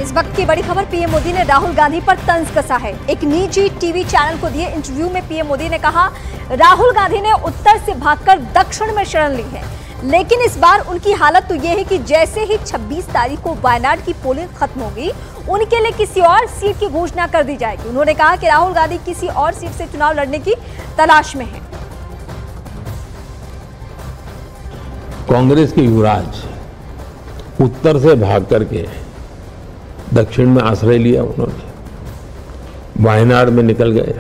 इस वक्त की बड़ी खबर, पीएम मोदी ने राहुल गांधी पर तंज कसा है। एक निजी टीवी चैनल को दिए इंटरव्यू में पीएम मोदी ने कहा, राहुल गांधी ने उत्तर से भागकर दक्षिण में शरण ली है, लेकिन इस बार उनकी हालत तो यह है कि जैसे ही 26 तारीख को वायनाड की पोलिंग खत्म होगी, उनके लिए किसी और सीट की घोषणा कर दी जाएगी। उन्होंने कहा कि राहुल गांधी किसी और सीट से चुनाव लड़ने की तलाश में है। कांग्रेस के युवराज उत्तर से भाग करके दक्षिण में आश्रय लिया, उन्होंने वायनाड में निकल गए।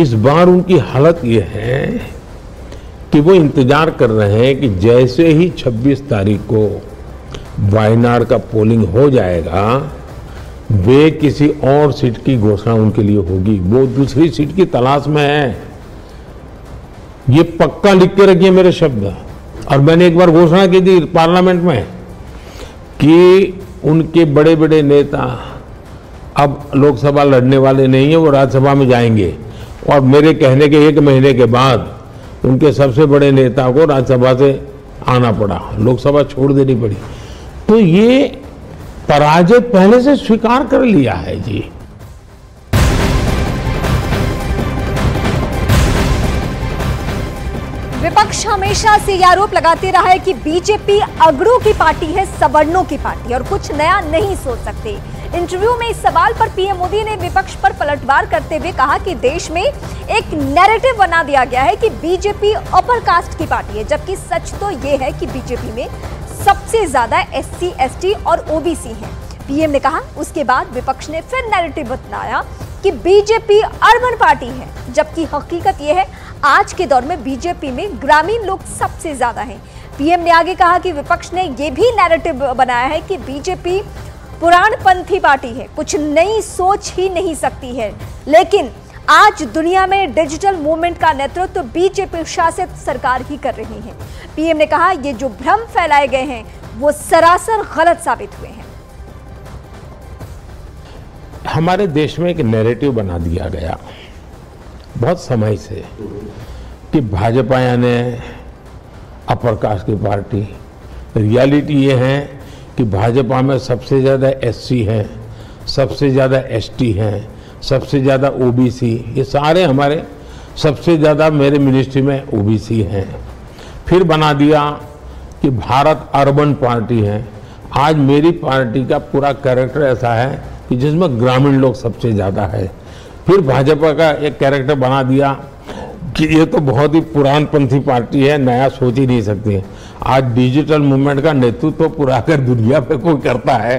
इस बार उनकी हालत यह है कि वो इंतजार कर रहे हैं कि जैसे ही 26 तारीख को वायनाड का पोलिंग हो जाएगा, वे किसी और सीट की घोषणा उनके लिए होगी। वो दूसरी सीट की तलाश में है। ये पक्का लिख के रखिए मेरे शब्द। और मैंने एक बार घोषणा की थी पार्लियामेंट में कि उनके बड़े बड़े नेता अब लोकसभा लड़ने वाले नहीं है, वो राज्यसभा में जाएंगे। और मेरे कहने के 1 महीने के बाद उनके सबसे बड़े नेता को राज्यसभा से आना पड़ा, लोकसभा छोड़ देनी पड़ी। तो ये पराजय पहले से स्वीकार कर लिया है जी। विपक्ष हमेशा से यह आरोप लगाते रहा है कि बीजेपी अगड़ों की पार्टी है, सवर्णों की पार्टी, और कुछ नया नहीं सोच सकते। इंटरव्यू में इस सवाल पर पीएम मोदी ने विपक्ष पर पलटवार करते हुए कहा कि देश में एक नैरेटिव बना दिया गया है कि बीजेपी अपर कास्ट की पार्टी है, जबकि सच तो यह है कि बीजेपी में सबसे ज्यादा SC, ST और OBC हैं। पीएम ने कहा, उसके बाद विपक्ष ने फिर नैरेटिव बताया कि बीजेपी अर्बन पार्टी है, जबकि हकीकत यह है आज के दौर में बीजेपी में ग्रामीण लोग सबसे ज्यादा हैं। पीएम ने आगे कहा कि विपक्ष ने यह भी नैरेटिव बनाया है कि बीजेपी पुराणपंथी पार्टी है, कुछ नई सोच ही नहीं सकती है। लेकिन आज दुनिया में डिजिटल मूवमेंट का नेतृत्व बीजेपी शासित सरकार ही कर रही है। पीएम ने कहा, ये जो भ्रम फैलाए गए हैं वो सरासर गलत साबित हुए हैं। हमारे देश में एक नैरेटिव बना दिया गया बहुत समय से कि भाजपा यानी अपर कास्ट की पार्टी। रियलिटी ये है कि भाजपा में सबसे ज़्यादा SC हैं, सबसे ज़्यादा ST हैं, सबसे ज़्यादा OBC, ये सारे हमारे सबसे ज़्यादा मेरे मिनिस्ट्री में OBC हैं। फिर बना दिया कि भारत अर्बन पार्टी है। आज मेरी पार्टी का पूरा कैरेक्टर ऐसा है कि जिसमें ग्रामीण लोग सबसे ज़्यादा है। फिर भाजपा का एक कैरेक्टर बना दिया कि ये तो बहुत ही पुरानपंथी पार्टी है, नया सोच ही नहीं सकती है। आज डिजिटल मूवमेंट का नेतृत्व पूरा अगर दुनिया पे कोई करता है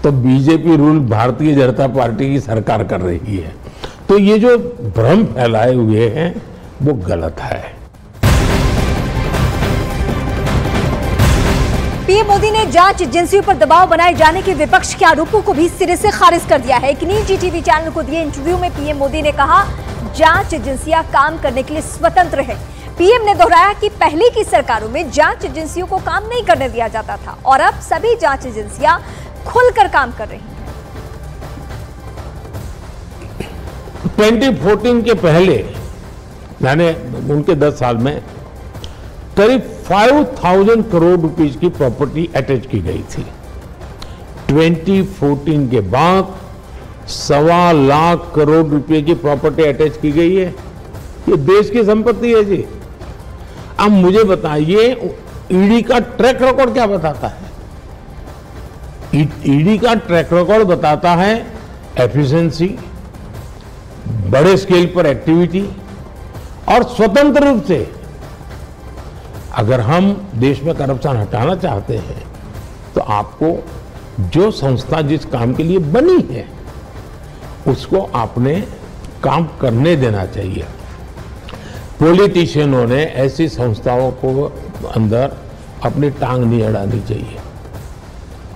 तो BJP rule Bharatiya Janata party की सरकार कर रही है। तो ये जो भ्रम फैलाए हुए हैं वो गलत है। पीएम मोदी ने जांच एजेंसियों पर दबाव बनाए जाने के विपक्ष के आरोपों को भी सिरे से खारिज कर दिया है। एक निजी टीवी चैनल को दिए इंटरव्यू में पीएम मोदी ने कहा, जांच एजेंसियां काम करने के लिए स्वतंत्र है। पीएम ने दोहराया कि पहले की सरकारों में जांच एजेंसियों को काम नहीं करने दिया जाता था और अब सभी जांच एजेंसियां खुलकर काम कर रही हैं। 2014 के पहले मैंने उनके 10 साल में करीब 5,000 करोड़ रुपीस की प्रॉपर्टी अटैच की गई थी। 2014 के बाद 1.25 लाख करोड़ रुपए की प्रॉपर्टी अटैच की गई है। ये देश की संपत्ति है जी। अब मुझे बताइए, ईडी का ट्रैक रिकॉर्ड क्या बताता है? ईडी का ट्रैक रिकॉर्ड बताता है एफिशिएंसी, बड़े स्केल पर एक्टिविटी और स्वतंत्र रूप से। अगर हम देश में करप्शन हटाना चाहते हैं तो आपको जो संस्था जिस काम के लिए बनी है उसको आपने काम करने देना चाहिए। पॉलिटिशियनों ने ऐसी संस्थाओं को अंदर अपनी टांग नहीं अड़ानी चाहिए।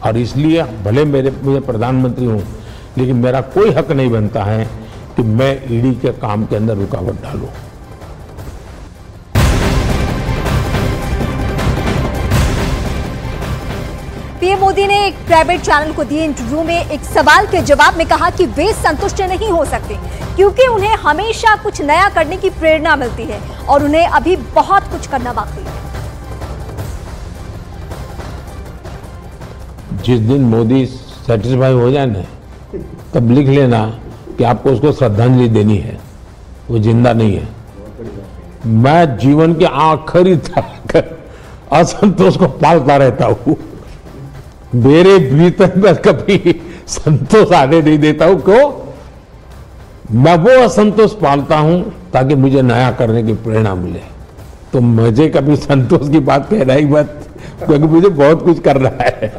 और इसलिए भले मैं प्रधानमंत्री हूं, लेकिन मेरा कोई हक नहीं बनता है कि मैं ईडी के काम के अंदर रुकावट डालूं। पीएम मोदी ने एक प्राइवेट चैनल को दिए इंटरव्यू में एक सवाल के जवाब में कहा कि वे संतुष्ट नहीं हो सकते क्योंकि उन्हें हमेशा कुछ नया करने की प्रेरणा मिलती है और उन्हें अभी बहुत कुछ करना बाकी है। जिस दिन मोदी सेटिस्फाई हो जाए ना, तब लिख लेना कि आपको उसको श्रद्धांजलि देनी है, वो जिंदा नहीं है। मैं जीवन के आखिरी तक असंतोष को पालता रहता हूं, मेरे भीतर में कभी संतोष आने नहीं देता हूं। क्यों? मैं वो असंतोष पालता हूं ताकि मुझे नया करने की प्रेरणा मिले। तो मुझे कभी संतोष की बात कहना ही मत, क्योंकि मुझे बहुत कुछ करना है।